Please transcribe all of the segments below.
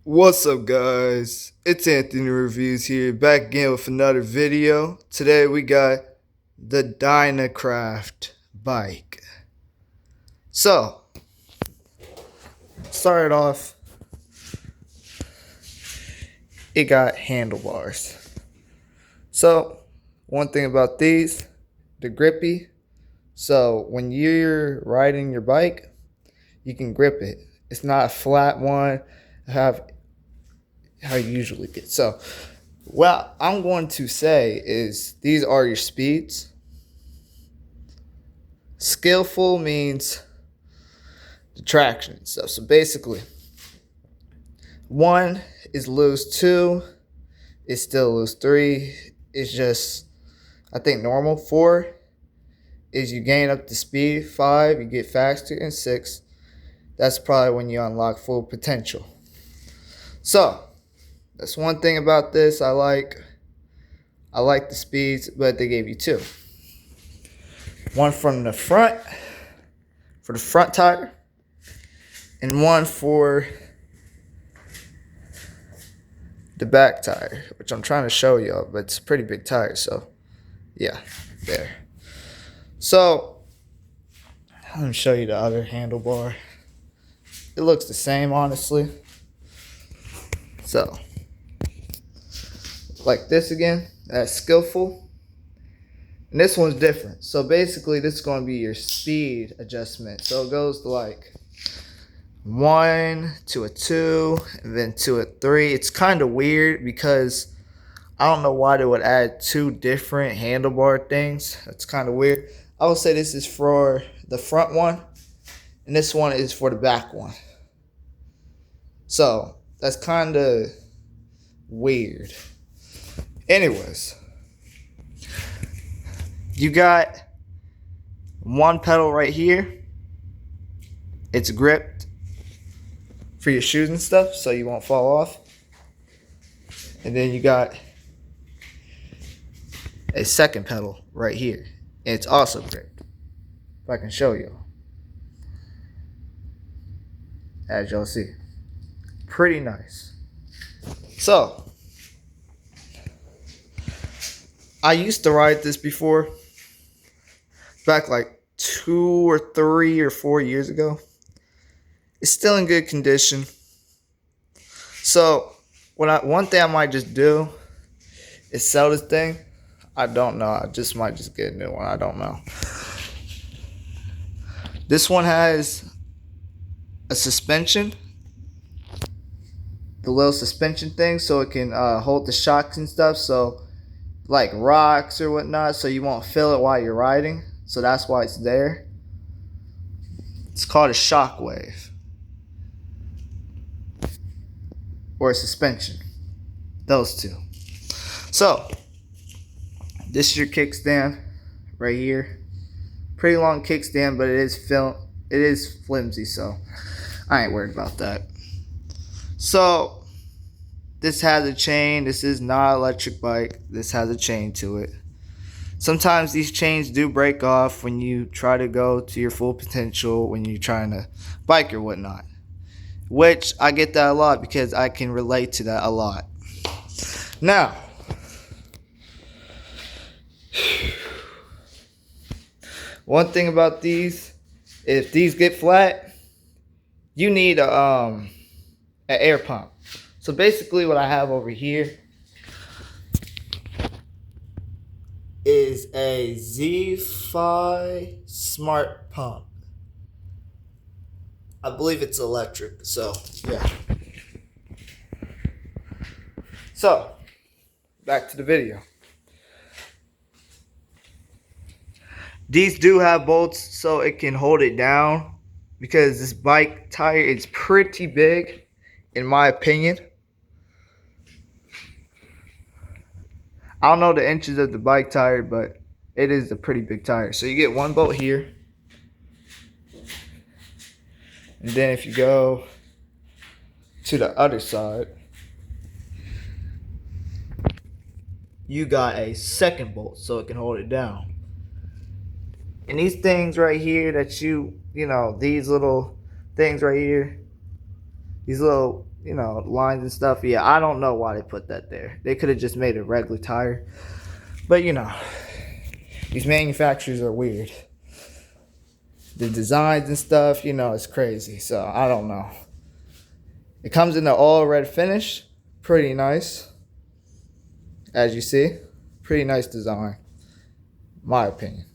What's up, guys? It's Anthony Reviews here, back again with another video. Today we got the Dynacraft bike. So, started off, it got handlebars. So, one thing about these, they're grippy. So, when you're riding your bike, you can grip it. It's not a flat one. Have how you usually get. So, what I'm going to say is these are your speeds. Skillful means the traction and stuff. So basically, 1 is loose, 2 is still loose, 3 is just, I think, normal, 4 is you gain up the speed, 5 you get faster, and 6 that's probably when you unlock full potential. So that's one thing about this I like the speeds, but they gave you 2. One from the front for the front tire, and one for the back tire, which I'm trying to show y'all, but it's a pretty big tire, so yeah, there. So let me show you the other handlebar. It looks the same, honestly. So like this again, that's skillful. And this one's different. So basically this is going to be your speed adjustment. So it goes to like 1 to a 2 and then to a 3. It's kind of weird because I don't know why they would add 2 different handlebar things. That's kind of weird. I would say this is for the front one and this one is for the back one. So that's kind of weird. Anyways, you got one pedal right here. It's gripped for your shoes and stuff so you won't fall off. And then you got a second pedal right here. And it's also gripped. If I can show you. As y'all see. Pretty nice. So, I used to ride this before. Back like 2 or 3 or 4 years ago. It's still in good condition. So one thing I might just do is sell this thing. I don't know. I just might just get a new one. I don't know. This one has a suspension. The little suspension thing so it can hold the shocks and stuff. So like rocks or whatnot, so you won't feel it while you're riding. So that's why it's there. It's called a shockwave. Or a suspension. Those two. So this is your kickstand right here. Pretty long kickstand, but it is flimsy, so I ain't worried about that. So this has a chain. This is not an electric bike. This has a chain to it. Sometimes these chains do break off when you try to go to your full potential when you're trying to bike or whatnot. Which I get that a lot because I can relate to that a lot. Now, one thing about these, if these get flat, you need an air pump. So basically what I have over here is a Z-Fi smart pump. I believe it's electric, so yeah. So, back to the video. These do have bolts so it can hold it down because this bike tire is pretty big, in my opinion. I don't know the inches of the bike tire, but it is a pretty big tire. So you get one bolt here. And then if you go to the other side, you got a second bolt so it can hold it down. And these things right here that you know, these little things right here, these little lines and stuff. Yeah, I don't know why they put that there. They could have just made a regular tire. But these manufacturers are weird. The designs and stuff, it's crazy. So I don't know. It comes in the all red finish. Pretty nice. As you see. Pretty nice design. My opinion.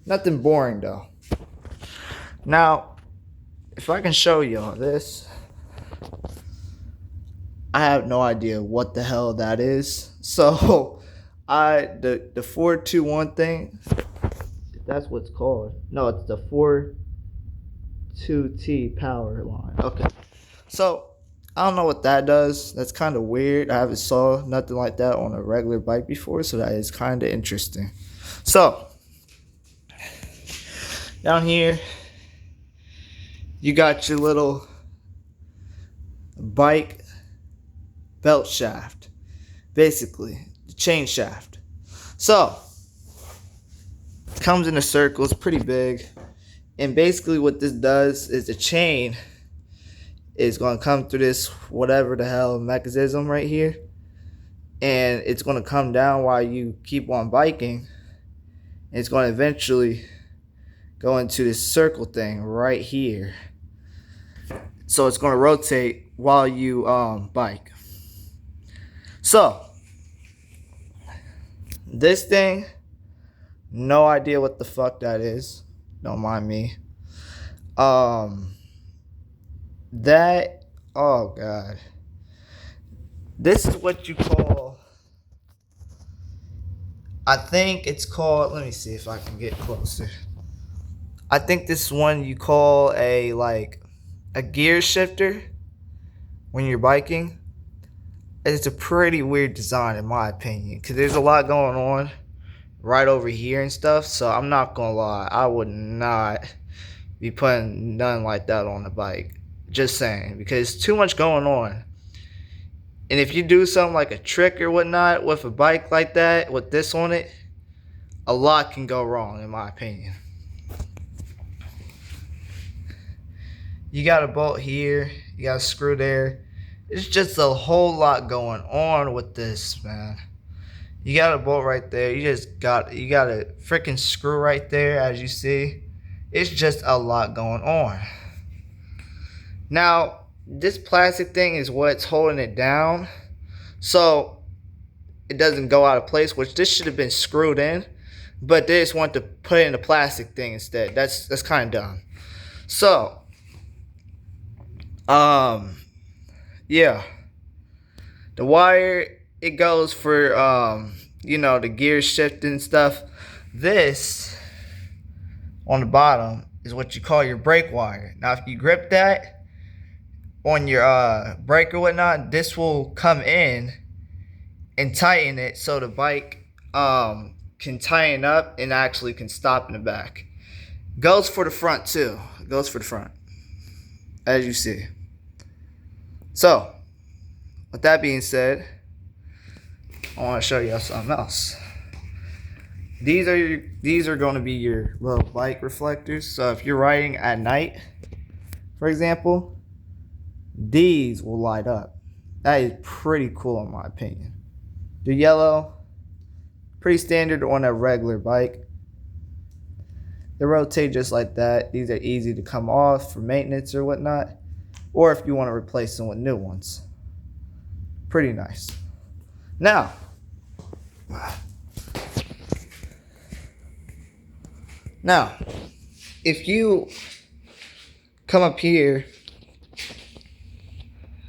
Nothing boring though. Now, if I can show y'all this, I have no idea what the hell that is. So, the 421 thing, if that's what's called. No, it's the 42T power line. Okay. So, I don't know what that does. That's kind of weird. I haven't saw nothing like that on a regular bike before, so that is kind of interesting. So, down here, you got your little bike belt shaft, basically the chain shaft. So it comes in a circle. It's pretty big, and basically what this does is the chain is going to come through this whatever the hell mechanism right here, and it's going to come down while you keep on biking, and it's going to eventually go into this circle thing right here. So it's going to rotate while you bike. So this thing, no idea what the fuck that is. Don't mind me. That, oh god. This is what you call, I think it's called, let me see if I can get closer. I think this one you call a gear shifter when you're biking. It's a pretty weird design in my opinion, because there's a lot going on right over here and stuff. So I'm not gonna lie, I would not be putting nothing like that on the bike. Just saying, because too much going on. And if you do something like a trick or whatnot with a bike like that with this on it, a lot can go wrong in my opinion. You got a bolt here, you got a screw there. It's just a whole lot going on with this, man. You got a bolt right there. You got a freaking screw right there, as you see. It's just a lot going on. Now, this plastic thing is what's holding it down, so it doesn't go out of place, which this should have been screwed in, but they just want to put in a plastic thing instead. That's kind of dumb. So, yeah, the wire, it goes for the gear shifting stuff. This on the bottom is what you call your brake wire. Now if you grip that on your brake or whatnot, this will come in and tighten it so the bike can tighten up and actually can stop in the back. Goes for the front too. Goes for the front, as you see. So, with that being said, I want to show you something else. These are going to be your little bike reflectors. So if you're riding at night, for example, these will light up. That is pretty cool in my opinion. The yellow, pretty standard on a regular bike. They rotate just like that. These are easy to come off for maintenance or whatnot, or if you want to replace them with new ones. Pretty nice. Now, if you come up here,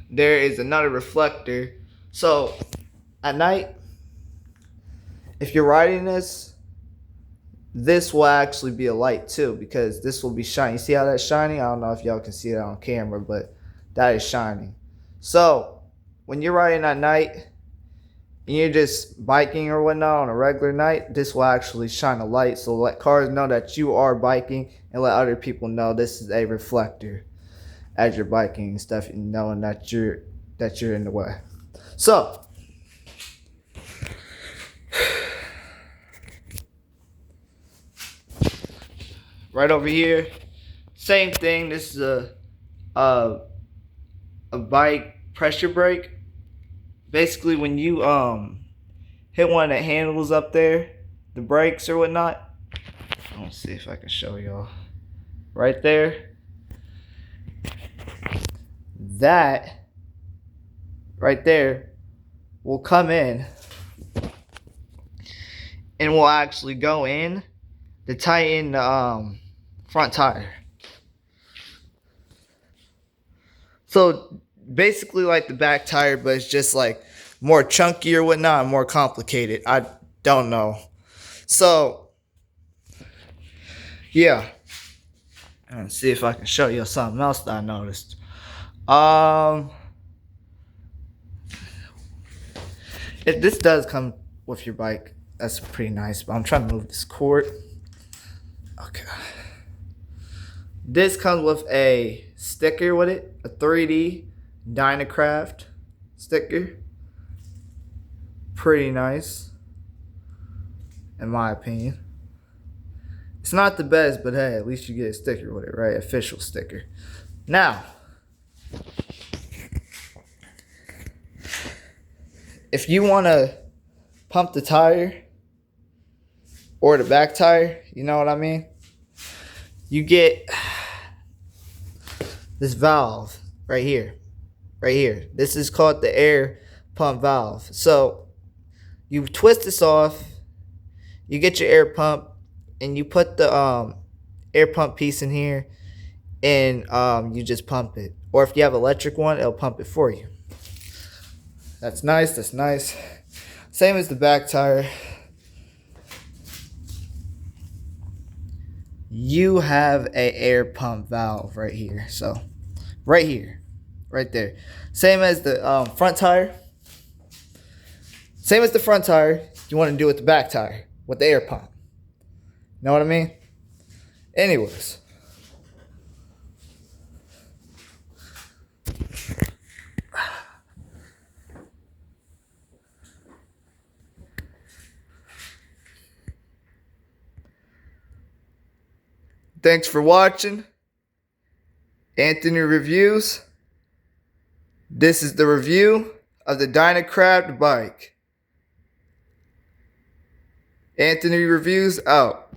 there is another reflector. So at night, if you're riding this will actually be a light too, because this will be shining. You see how that's shining? I don't know if y'all can see it on camera, but that is shining. So when you're riding at night and you're just biking or whatnot on a regular night, this will actually shine a light, so let cars know that you are biking, and let other people know this is a reflector as you're biking and stuff, and knowing that you're in the way. So right over here, same thing. This is a a bike pressure brake. Basically, when you hit one of the handles up there, the brakes or whatnot. Let's see if I can show y'all. Right there. That right there will come in and will actually go in to tighten the front tire. So basically like the back tire, but it's just like more chunky or whatnot, more complicated. I don't know. So yeah. Let's see if I can show you something else that I noticed. If this does come with your bike, that's pretty nice. But I'm trying to move this cord. Okay. This comes with a sticker with it, a 3D Dynacraft sticker. Pretty nice, in my opinion. It's not the best, but hey, at least you get a sticker with it, right? Official sticker. Now, if you want to pump the tire or the back tire, you know what I mean? You get this valve right here. Right here. This is called the air pump valve. So you twist this off, you get your air pump, and you put the air pump piece in here, and you just pump it. Or if you have an electric one, it'll pump it for you. That's nice. That's nice. Same as the back tire. You have a air pump valve right here. So right here, right there. Same as the front tire. Same as the front tire. You want to do with the back tire with the air pump. Know what I mean? Anyways. Thanks for watching. Anthony Reviews. This is the review of the Dynacraft bike. Anthony Reviews out.